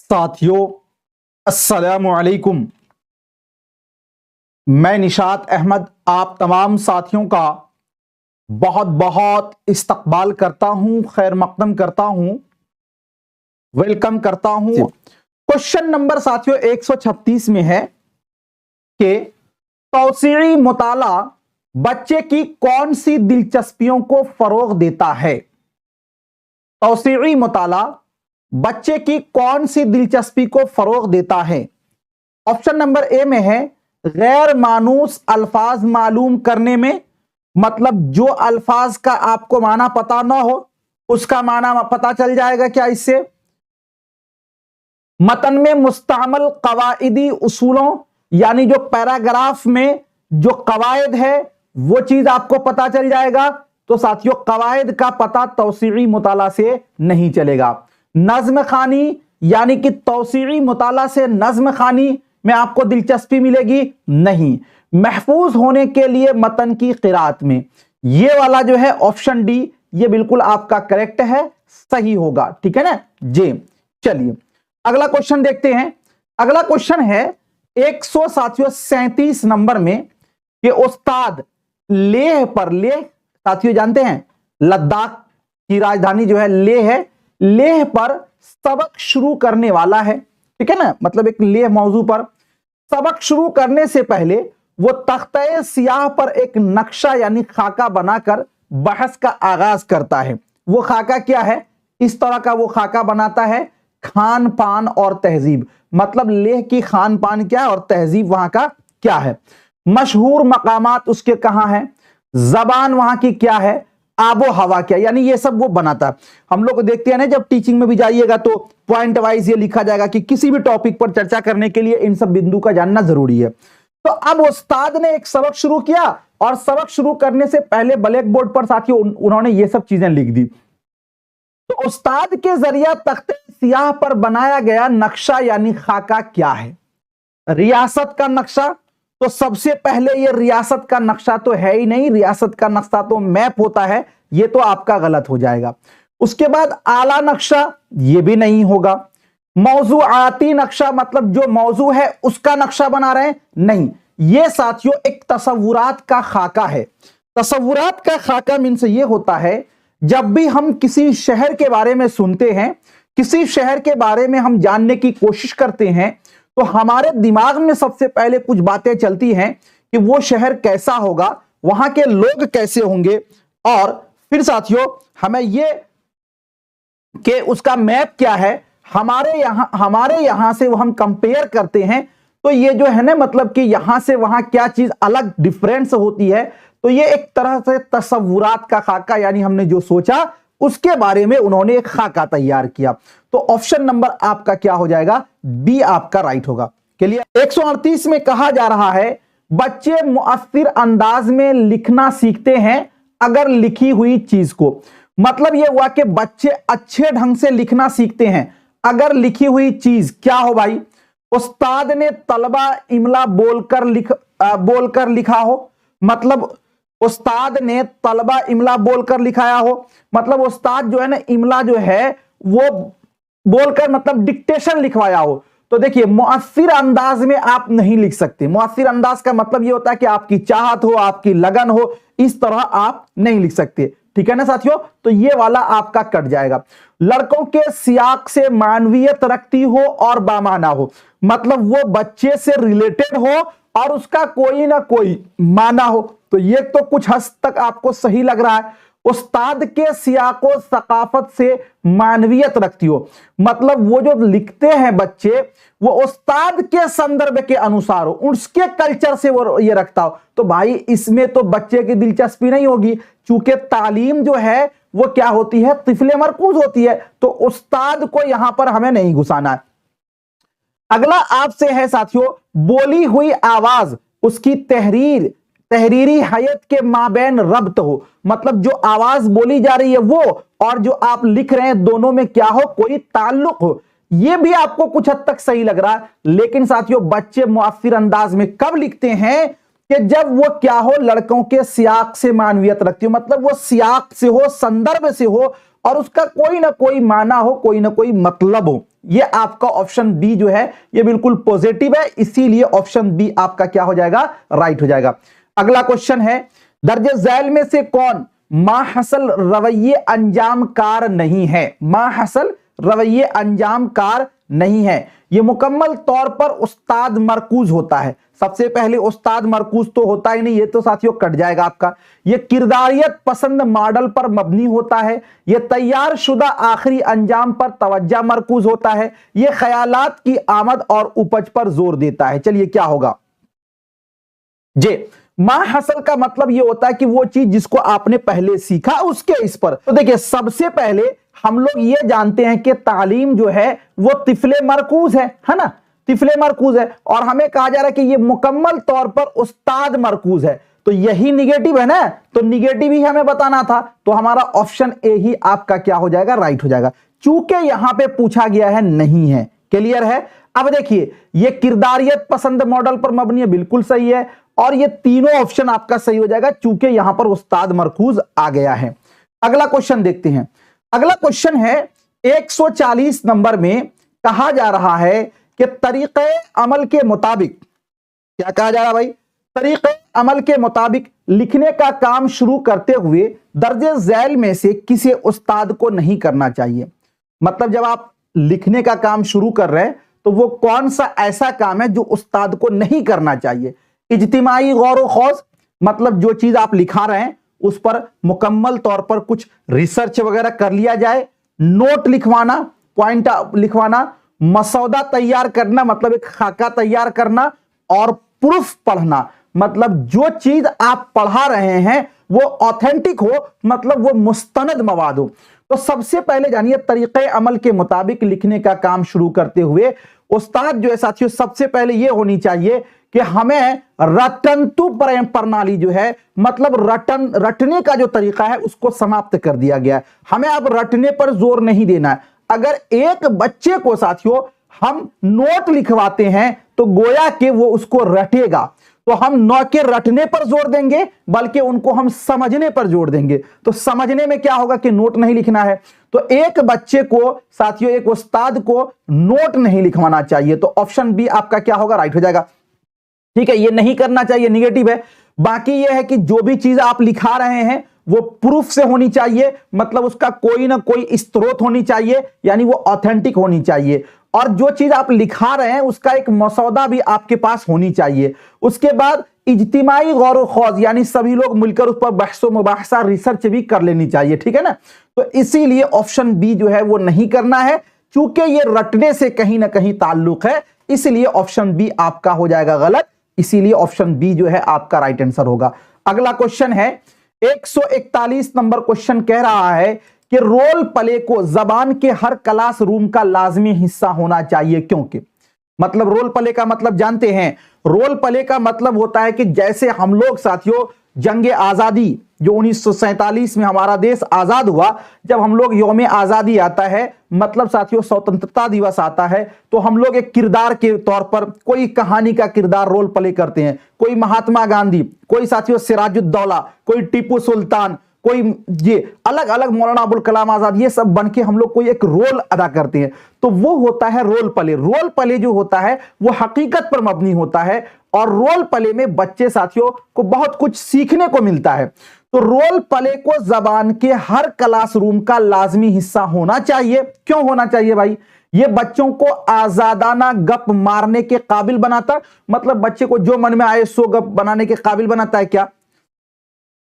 साथियों अस्सलामु अलैकुम। मैं निशात अहमद आप तमाम साथियों का बहुत बहुत इस्तकबाल करता हूं, खैर मकदम करता हूं, वेलकम करता हूं। क्वेश्चन नंबर साथियों 136 में है कि तौसीई मुताला बच्चे की कौन सी दिलचस्पियों को फरोग देता है। तौसीई मुताला बच्चे की कौन सी दिलचस्पी को फरोग देता है। ऑप्शन नंबर ए में है गैर मानूस अल्फाज मालूम करने में, मतलब जो अल्फाज का आपको माना पता ना हो उसका माना पता चल जाएगा क्या इससे। मतन में मुस्तअमल कवाइदी उसूलों, यानी जो पैराग्राफ में जो कवायद है वो चीज आपको पता चल जाएगा। तो साथियों कवायद का पता तौसीई मुताला से नहीं चलेगा। नज्म खानी, यानी कि तौसीई मुताला से नज्म खानी में आपको दिलचस्पी मिलेगी नहीं। महफूज होने के लिए मतन की क़िराअत में, ये वाला जो है ऑप्शन डी ये बिल्कुल आपका करेक्ट है, सही होगा। ठीक है ना जी। चलिए अगला क्वेश्चन देखते हैं। अगला क्वेश्चन है 137 नंबर में कि उस्ताद लेह पर, लेह साथियों जानते हैं लद्दाख की राजधानी जो है लेह है, लेह पर सबक शुरू करने वाला है। ठीक है ना, मतलब एक लेह मौजू पर सबक शुरू करने से पहले वो तख्ते सियाह पर एक नक्शा यानी खाका बनाकर बहस का आगाज करता है। वो खाका क्या है, इस तरह का वो खाका बनाता है खान पान और तहजीब, मतलब लेह की खान पान क्या है और तहजीब वहां का क्या है, मशहूर मकामात उसके कहां है, जबान वहां की क्या है, आबो हवा क्या, यानी ये सब वो बनाता है। हम लोग देखते हैं ना जब टीचिंग में भी जाइएगा तो पॉइंट वाइज ये लिखा जाएगा कि किसी भी टॉपिक पर चर्चा करने के लिए इन सब बिंदु का जानना जरूरी है। तो अब उस्ताद ने एक सबक शुरू किया और सबक शुरू करने से पहले ब्लैक बोर्ड पर साथियों उन्होंने ये सब चीजें लिख दी। तो उस्ताद के जरिए तख्ते सियाह पर बनाया गया नक्शा यानी खाका क्या है। रियासत का नक्शा, तो सबसे पहले ये रियासत का नक्शा तो है ही नहीं, रियासत का नक्शा तो मैप होता है, ये तो आपका गलत हो जाएगा। उसके बाद आला नक्शा, ये भी नहीं होगा। मौजूआती नक्शा, मतलब जो मौजू है उसका नक्शा बना रहे हैं, नहीं। ये साथियों एक तसव्वुरात का खाका है। तसव्वुरात का खाका मीन्स ये होता है जब भी हम किसी शहर के बारे में सुनते हैं, किसी शहर के बारे में हम जानने की कोशिश करते हैं, तो हमारे दिमाग में सबसे पहले कुछ बातें चलती हैं कि वो शहर कैसा होगा, वहां के लोग कैसे होंगे, और फिर साथियों हमें ये कि उसका मैप क्या है, हमारे यहां से वो हम कंपेयर करते हैं। तो ये जो है ना, मतलब कि यहां से वहां क्या चीज अलग डिफरेंस होती है। तो ये एक तरह से तसव्वुरात का खाका, यानी हमने जो सोचा उसके बारे में उन्होंने एक खाका तैयार किया। तो ऑप्शन नंबर आपका क्या हो जाएगा, बी आपका राइट होगा। चलिए 138 में कहा जा रहा है बच्चे मुअस्सिर अंदाज में लिखना सीखते हैं अगर लिखी हुई चीज को, मतलब यह हुआ कि बच्चे अच्छे ढंग से लिखना सीखते हैं अगर लिखी हुई चीज क्या हो भाई। उस्ताद ने तलबा इमला बोलकर लिखा हो, मतलब उस्ताद ने तलबा इमला बोलकर लिखाया हो, मतलब उस्ताद जो है ना इमला जो है वो बोलकर मतलब डिक्टेशन लिखवाया हो। तो देखिए मुअस्सिर अंदाज में आप नहीं लिख सकते। मुअस्सिर अंदाज का मतलब ये होता है कि आपकी चाहत हो, आपकी लगन हो, इस तरह आप नहीं लिख सकते। ठीक है ना साथियों, तो ये वाला आपका कट जाएगा। लड़कों के सियाक से मानवीयत रखती हो और बामाना हो, मतलब वो बच्चे से रिलेटेड हो और उसका कोई ना कोई माना हो। तो ये तो कुछ हद तक आपको सही लग रहा है। उस्ताद के सियाको सकाफत से मानवीयत रखती हो, मतलब वो जो लिखते हैं बच्चे वो उस्ताद के संदर्भ के अनुसार हो, उसके कल्चर से वो ये रखता हो। तो भाई इसमें तो बच्चे की दिलचस्पी नहीं होगी, चूंकि तालीम जो है वो क्या होती है, तिफले मरकूज होती है। तो उस्ताद को यहां पर हमें नहीं घुसाना है। अगला आपसे है साथियों बोली हुई आवाज उसकी तहरीरी हैत के माबैन रब्त हो, मतलब जो आवाज बोली जा रही है वो और जो आप लिख रहे हैं दोनों में क्या हो, कोई ताल्लुक हो। ये भी आपको कुछ हद तक सही लग रहा है, लेकिन साथियों बच्चे मुअस्सिर अंदाज में कब लिखते हैं कि जब वो क्या हो, लड़कों के सियाक से मानवीयत रखती हो, मतलब वो सियाक से हो, संदर्भ से हो और उसका कोई ना कोई माना हो, कोई ना कोई मतलब हो। ये आपका ऑप्शन बी जो है ये बिल्कुल पॉजिटिव है, इसीलिए ऑप्शन बी आपका क्या हो जाएगा, राइट हो जाएगा। अगला क्वेश्चन है, दर्जे झैल में से कौन माहसल रवैये अंजाम कार नहीं है? माहसल रवैये अंजाम कार नहीं है। ये मुकम्मल तौर पर उस्ताद मरकूज होता है। सबसे पहले उस्ताद मरकूज तो होता ही नहीं, ये तो साथियों कट जाएगा आपका। ये किरदारियत पसंद मॉडल पर मबनी होता है। ये तैयार शुदा आखिरी अंजाम पर तवज्जा मरकूज होता है। ये ख्यालात की आमद और उपज पर जोर देता है। चलिए क्या होगा जे माहसल का मतलब ये होता है कि वो चीज जिसको आपने पहले सीखा उसके इस पर। तो देखिए सबसे पहले हम लोग ये जानते हैं कि तालीम जो है वो तिफले मरकूज है ना, तिफले मरकूज है, और हमें कहा जा रहा है कि ये मुकम्मल तौर पर उस्ताद मरकूज है। तो यही निगेटिव है ना, तो निगेटिव ही हमें बताना था, तो हमारा ऑप्शन ए ही आपका क्या हो जाएगा, राइट हो जाएगा। चूंकि यहां पे पूछा गया है नहीं है, क्लियर है। अब देखिए ये किरदारियत पसंद मॉडल पर मबनी है, बिल्कुल सही है, और ये तीनों ऑप्शन आपका सही हो जाएगा चूंकि यहां पर उस्ताद मरकूज आ गया है। अगला क्वेश्चन देखते हैं। अगला क्वेश्चन है 140 नंबर में कहा जा रहा है कि तरीके अमल के मुताबिक, क्या कहा जा रहा है भाई, तरीके अमल के मुताबिक लिखने का काम शुरू करते हुए दर्जे झैल में से किसी उस्ताद को नहीं करना चाहिए। मतलब जब आप लिखने का काम शुरू कर रहे हैं तो वो कौन सा ऐसा काम है जो उस्ताद को नहीं करना चाहिए। इज्तिमाई गौर खौज, मतलब जो चीज आप लिखा रहे हैं उस पर मुकम्मल तौर पर कुछ रिसर्च वगैरह कर लिया जाए, नोट लिखवाना, पॉइंट लिखवाना, मसौदा तैयार करना मतलब एक खाका तैयार करना, और प्रूफ पढ़ना मतलब जो चीज आप पढ़ा रहे हैं वो ऑथेंटिक हो, मतलब वो मुस्तनद मवाद हो। तो सबसे पहले जानिए तरीके अमल के मुताबिक लिखने का काम शुरू करते हुए उस्ताद जो है साथियों, सबसे पहले ये होनी चाहिए कि हमें रटंतु प्रणाली जो है, मतलब रटने का जो तरीका है उसको समाप्त कर दिया गया है। हमें अब रटने पर जोर नहीं देना है। अगर एक बच्चे को साथियों हम नोट लिखवाते हैं तो गोया कि वो उसको रटेगा, तो हम न के रटने पर जोर देंगे बल्कि उनको हम समझने पर जोर देंगे। तो समझने में क्या होगा कि नोट नहीं लिखना है, तो एक बच्चे को साथियों, एक उस्ताद को नोट नहीं लिखवाना चाहिए। तो ऑप्शन बी आपका क्या होगा, राइट हो जाएगा। ठीक है, ये नहीं करना चाहिए, निगेटिव है। बाकी ये है कि जो भी चीज आप लिखा रहे हैं वो प्रूफ से होनी चाहिए, मतलब उसका कोई ना कोई स्रोत होनी चाहिए, यानी वो ऑथेंटिक होनी चाहिए। और जो चीज आप लिखा रहे हैं उसका एक मसौदा भी आपके पास होनी चाहिए। उसके बाद इज्तिमाई गौर खौज, यानी सभी लोग मिलकर उस पर बहसो मुबाहसा रिसर्च भी कर लेनी चाहिए। ठीक है ना, तो इसीलिए ऑप्शन बी जो है वो नहीं करना है, चूंकि ये रटने से कहीं ना कहीं ताल्लुक है, इसलिए ऑप्शन बी आपका हो जाएगा गलत। इसीलिए ऑप्शन बी जो है आपका राइट आंसर होगा। अगला क्वेश्चन है 141 नंबर क्वेश्चन कह रहा है कि रोल प्ले को जबान के हर क्लास रूम का लाजमी हिस्सा होना चाहिए, क्योंकि मतलब रोल प्ले का मतलब जानते हैं, रोल प्ले का मतलब होता है कि जैसे हम लोग साथियों जंगे आजादी जो 1947 में हमारा देश आजाद हुआ, जब हम लोग यौम आजादी आता है, मतलब साथियों स्वतंत्रता दिवस आता है, तो हम लोग एक किरदार के तौर पर कोई कहानी का किरदार रोल प्ले करते हैं। कोई महात्मा गांधी, कोई साथियों सिराजुद्दौला, कोई टीपू सुल्तान, कोई ये अलग अलग मौलाना अबुल कलाम आजाद, ये सब बन के हम लोग कोई एक रोल अदा करते हैं, तो वो होता है रोल प्ले। रोल प्ले जो होता है वो हकीकत पर मबनी होता है, और रोल प्ले में बच्चे साथियों को बहुत कुछ सीखने को मिलता है। तो रोल प्ले को जबान के हर क्लासरूम का लाजमी हिस्सा होना चाहिए। क्यों होना चाहिए भाई? ये बच्चों को आजादाना गप मारने के काबिल बनाता, मतलब बच्चे को जो मन में आए सो गप बनाने के काबिल बनाता है। क्या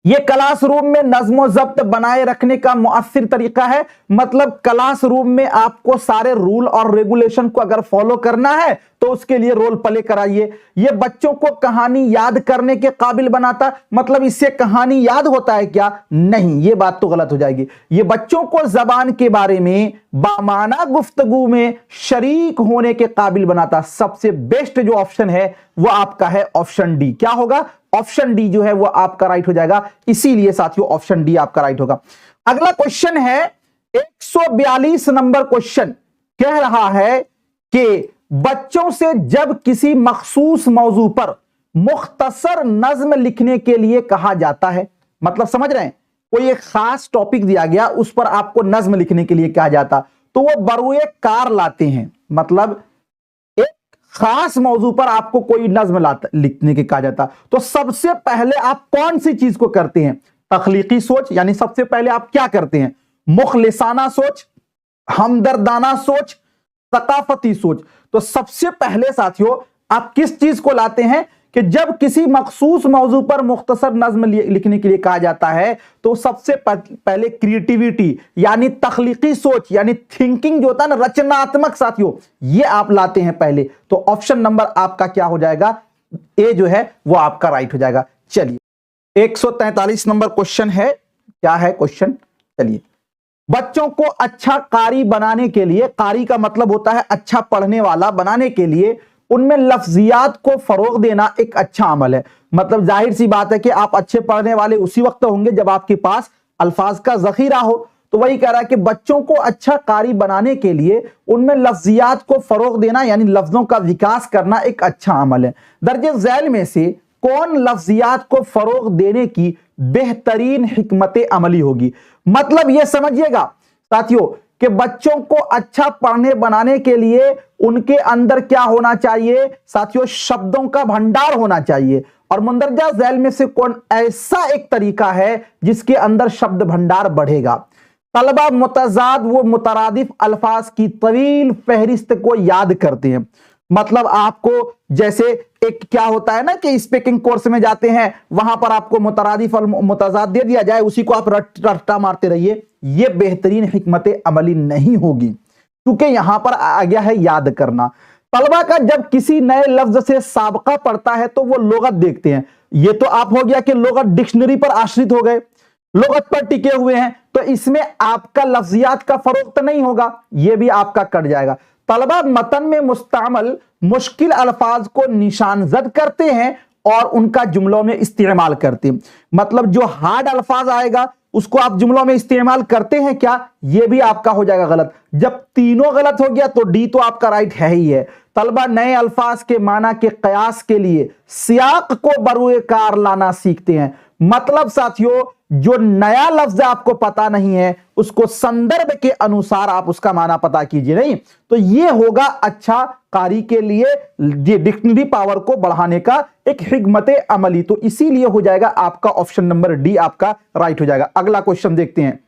ये क्लासरूम में नज्म जब्त बनाए रखने का मुअस्सिर तरीका है, मतलब क्लासरूम में आपको सारे रूल और रेगुलेशन को अगर फॉलो करना है तो उसके लिए रोल प्ले कराइए। ये बच्चों को कहानी याद करने के काबिल बनाता, मतलब इससे कहानी याद होता है क्या? नहीं, ये बात तो गलत हो जाएगी। ये बच्चों को जबान के बारे में बामाना गुफ्तगू में शरीक होने के काबिल बनाता। सबसे बेस्ट जो ऑप्शन है वो आपका है ऑप्शन डी। क्या होगा? ऑप्शन डी जो है वो आपका राइट हो जाएगा, इसीलिए साथियों ऑप्शन डी आपका राइट होगा। अगला क्वेश्चन है 142 नंबर क्वेश्चन कह रहा है कि बच्चों से जब किसी मखसूस मौजू पर मुख्तसर नज्म लिखने के लिए कहा जाता है, मतलब समझ रहे हैं, कोई एक खास टॉपिक दिया गया उस पर आपको नज्म लिखने के लिए कहा जाता, तो वो बरूए कार लाते हैं, मतलब एक खास मौजू पर आपको कोई नज्म लिखने के कहा जाता। तो सबसे पहले आप कौन सी चीज को करते हैं? तख्लीकी सोच, यानी सबसे पहले आप क्या करते हैं? मुखलिसाना सोच, हमदर्दाना सोच, सकाफती सोच। तो सबसे पहले साथियों आप किस चीज को लाते हैं कि जब किसी मखसूस मौजू पर मुख्तसर नज्म लिखने के लिए कहा जाता है तो सबसे पहले क्रिएटिविटी यानी तख्लीकी सोच यानी थिंकिंग जो होता है ना, रचनात्मक साथियों, ये आप लाते हैं पहले। तो ऑप्शन नंबर आपका क्या हो जाएगा? ए जो है वो आपका राइट हो जाएगा। चलिए 143 नंबर क्वेश्चन है। क्या है क्वेश्चन? चलिए, बच्चों को अच्छा कारी बनाने के लिए, कारी का मतलब होता है अच्छा पढ़ने वाला, बनाने के लिए उनमें लफ्जियात को फरोग देना एक अच्छा अमल है। मतलब जाहिर सी बात है कि आप अच्छे पढ़ने वाले उसी वक्त होंगे जब आपके पास अल्फाज का जखीरा हो। तो वही कह रहा है कि बच्चों को अच्छा कारी बनाने के लिए उनमें लफ्जियात को फरोग देना यानी लफ्जों का विकास करना एक अच्छा अमल है। दर्जे झैल में से कौन लफ्जियात को फरोग देने की बेहतरीन हिकमत अमली होगी? मतलब यह समझिएगा साथियों कि बच्चों को अच्छा पढ़ने बनाने के लिए उनके अंदर क्या होना चाहिए साथियों? शब्दों का भंडार होना चाहिए। और मुंदरजा झैल में से कौन ऐसा एक तरीका है जिसके अंदर शब्द भंडार बढ़ेगा? तलबा मुतजाद वो मुतरादिफ अल्फाज की तवील फहरिस्त को याद करते हैं। मतलब आपको जैसे एक क्या होता है ना कि स्पीकिंग कोर्स में जाते हैं, वहां पर आपको मुतरादिफ और मुतजाद दे दिया जाए, उसी को आप रट्टा मारते रहिए। यह बेहतरीन हिकमत अमली नहीं होगी, क्योंकि यहां पर आ गया है याद करना। तलबा का जब किसी नए लफ्ज से साबका पड़ता है तो वो लुगत देखते हैं। ये तो आप हो गया कि लुगत डिक्शनरी पर आश्रित हो गए, लुगत पर टिके हुए हैं, तो इसमें आपका लफ्जियात का फरोग तो नहीं होगा, यह भी आपका कट जाएगा। तलबा मतन में मुस्तामल मुश्किल अल्फाज को निशानजद करते हैं और उनका जुमलों में इस्तेमाल करते हैं। मतलब जो हार्ड अल्फाज आएगा उसको आप जुमलों में इस्तेमाल करते हैं क्या? यह भी आपका हो जाएगा गलत। जब तीनों गलत हो गया तो डी तो आपका राइट है ही है। तलबा नए अल्फाज के माना के कयास के लिए सियाक को बरूए कार लाना सीखते हैं। मतलब साथियों जो नया लफ्ज आपको पता नहीं है उसको संदर्भ के अनुसार आप उसका माना पता कीजिए। नहीं तो यह होगा अच्छा कारी के लिए डिक्शनरी पावर को बढ़ाने का एक हिकमत अमली। तो इसीलिए हो जाएगा आपका ऑप्शन नंबर डी आपका राइट हो जाएगा। अगला क्वेश्चन देखते हैं।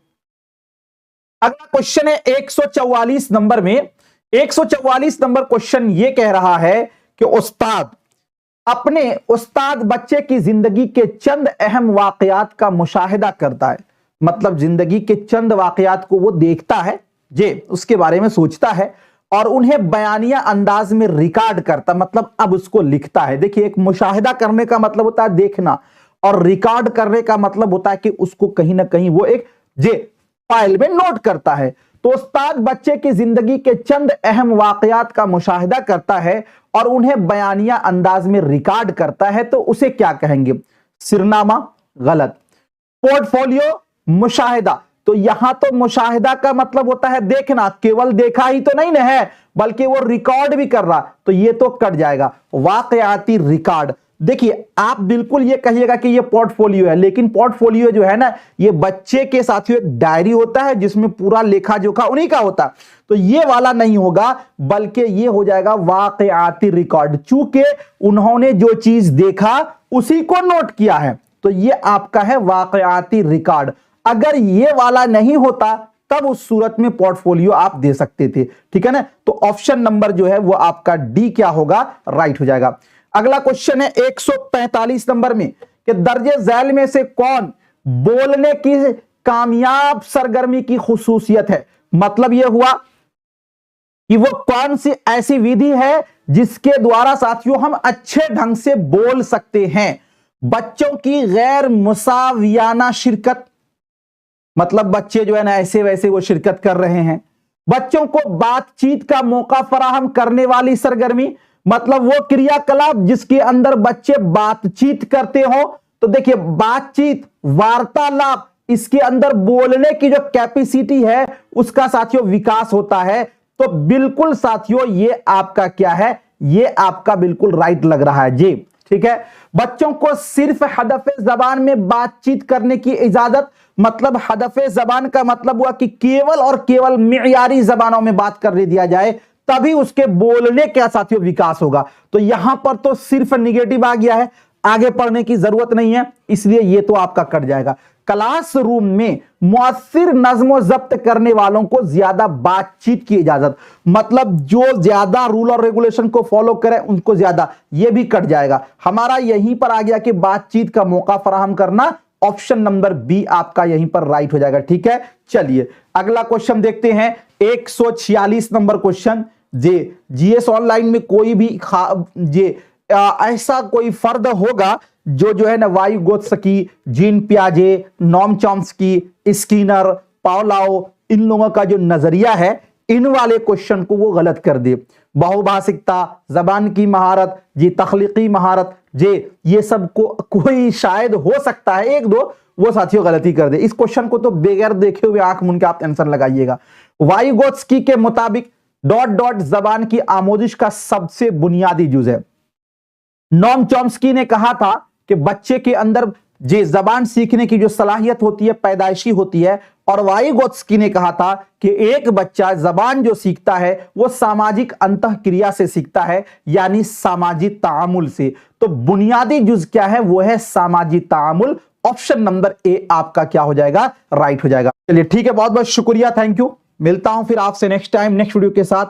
अगला क्वेश्चन है 144 नंबर में। 144 नंबर क्वेश्चन यह कह रहा है कि उस्ताद बच्चे की जिंदगी के चंद अहम वाकयात का मुशाहिदा करता है। मतलब जिंदगी के चंद वाकयात को वो देखता है, उसके बारे में सोचता है और उन्हें बयानिया अंदाज में रिकॉर्ड करता, मतलब अब उसको लिखता है। देखिए एक मुशाहिदा करने का मतलब होता है देखना और रिकॉर्ड करने का मतलब होता है कि उसको कहीं ना कहीं वो एक फाइल में नोट करता है। तो उस्ताद बच्चे की जिंदगी के चंद अहम वाकयात का मुशाहिदा करता है और उन्हें बयानिया अंदाज में रिकॉर्ड करता है, तो उसे क्या कहेंगे? सिरनामा? गलत। पोर्टफोलियो? मुशाहिदा। तो यहां तो मुशाहिदा का मतलब होता है देखना, केवल देखा ही तो नहीं है बल्कि वो रिकॉर्ड भी कर रहा, तो ये तो कट जाएगा। वाकयाती रिकॉर्ड। देखिए आप बिल्कुल ये कहिएगा कि ये पोर्टफोलियो है, लेकिन पोर्टफोलियो जो है ना ये बच्चे के साथियों एक डायरी होता है जिसमें पूरा लेखा जोखा उन्हीं का होता है। तो ये वाला नहीं होगा बल्कि ये हो जाएगा वाकयाती रिकॉर्ड। चूंकि उन्होंने जो चीज देखा उसी को नोट किया है, तो ये आपका है वाकयाती रिकॉर्ड। अगर ये वाला नहीं होता तब उस सूरत में पोर्टफोलियो आप दे सकते थे, ठीक है ना। तो ऑप्शन नंबर जो है वो आपका डी क्या होगा? राइट हो जाएगा। अगला क्वेश्चन है 145 नंबर में कि दर्जे झैल में से कौन बोलने की कामयाब सरगर्मी की खुसूसियत है? मतलब यह हुआ कि वो कौन सी ऐसी विधि है जिसके द्वारा साथियों हम अच्छे ढंग से बोल सकते हैं? बच्चों की गैर मुसावियाना शिरकत, मतलब बच्चे जो है ना ऐसे वैसे वो शिरकत कर रहे हैं। बच्चों को बातचीत का मौका फराहम करने वाली सरगर्मी, मतलब वो क्रियाकलाप जिसके अंदर बच्चे बातचीत करते हो। तो देखिए बातचीत, वार्तालाप, इसके अंदर बोलने की जो कैपेसिटी है उसका साथियों विकास होता है। तो बिल्कुल साथियों ये आपका क्या है? ये आपका बिल्कुल राइट लग रहा है जी, ठीक है। बच्चों को सिर्फ हदफे जबान में बातचीत करने की इजाजत, मतलब हदफे जबान का मतलब हुआ कि केवल और केवल मियारी जबानों में बात करने दिया जाए, तभी उसके बोलने का साथियों विकास होगा। तो यहां पर तो सिर्फ निगेटिव आ गया है, आगे पढ़ने की जरूरत नहीं है, इसलिए ये तो आपका कट जाएगा। क्लासरूम में मुअस्सिर नज्म जब्त करने वालों को ज्यादा बातचीत की इजाजत, मतलब जो ज्यादा रूल और रेगुलेशन को फॉलो करे उनको ज्यादा, ये भी कट जाएगा। हमारा यहीं पर आ गया कि बातचीत का मौका फराहम करना, ऑप्शन नंबर बी आपका यहीं पर राइट हो जाएगा। ठीक है, चलिए अगला क्वेश्चन देखते हैं। 146 नंबर क्वेश्चन। जीएस ऑनलाइन में कोई भी ऐसा कोई फर्द होगा जो है ना Vygotsky, gene पियाजे, Noam Chomsky, Skinner, Pavlov, इन लोगों का जो नजरिया है, इन वाले क्वेश्चन को वो गलत कर दे। बहुभाषिकता, जबान की महारत, तख्लीकी महारत, ये सब को कोई शायद हो सकता है एक दो वो साथियों गलती कर दे। इस क्वेश्चन को तो बगैर देखे हुए आंख मूंद के आप आंसर लगाइएगा। वाइगोत्स्की के मुताबिक डॉट डॉट जबान की आमोजिश का सबसे बुनियादी जुज है। नोम चॉम्स्की ने कहा था कि बच्चे के अंदर जबान सीखने की जो सलाहियत होती है पैदाइशी होती है, और वाइगोत्स्की ने कहा था कि एक बच्चा जबान जो सीखता है वो सामाजिक अंतःक्रिया से सीखता है, यानी सामाजिक तामुल से। तो बुनियादी जुज क्या है, वो है सामाजिक तामुल। ऑप्शन नंबर ए आपका क्या हो जाएगा, राइट हो जाएगा। चलिए ठीक है, बहुत बहुत शुक्रिया, थैंक यू। मिलता हूं फिर आपसे नेक्स्ट टाइम नेक्स्ट वीडियो के साथ।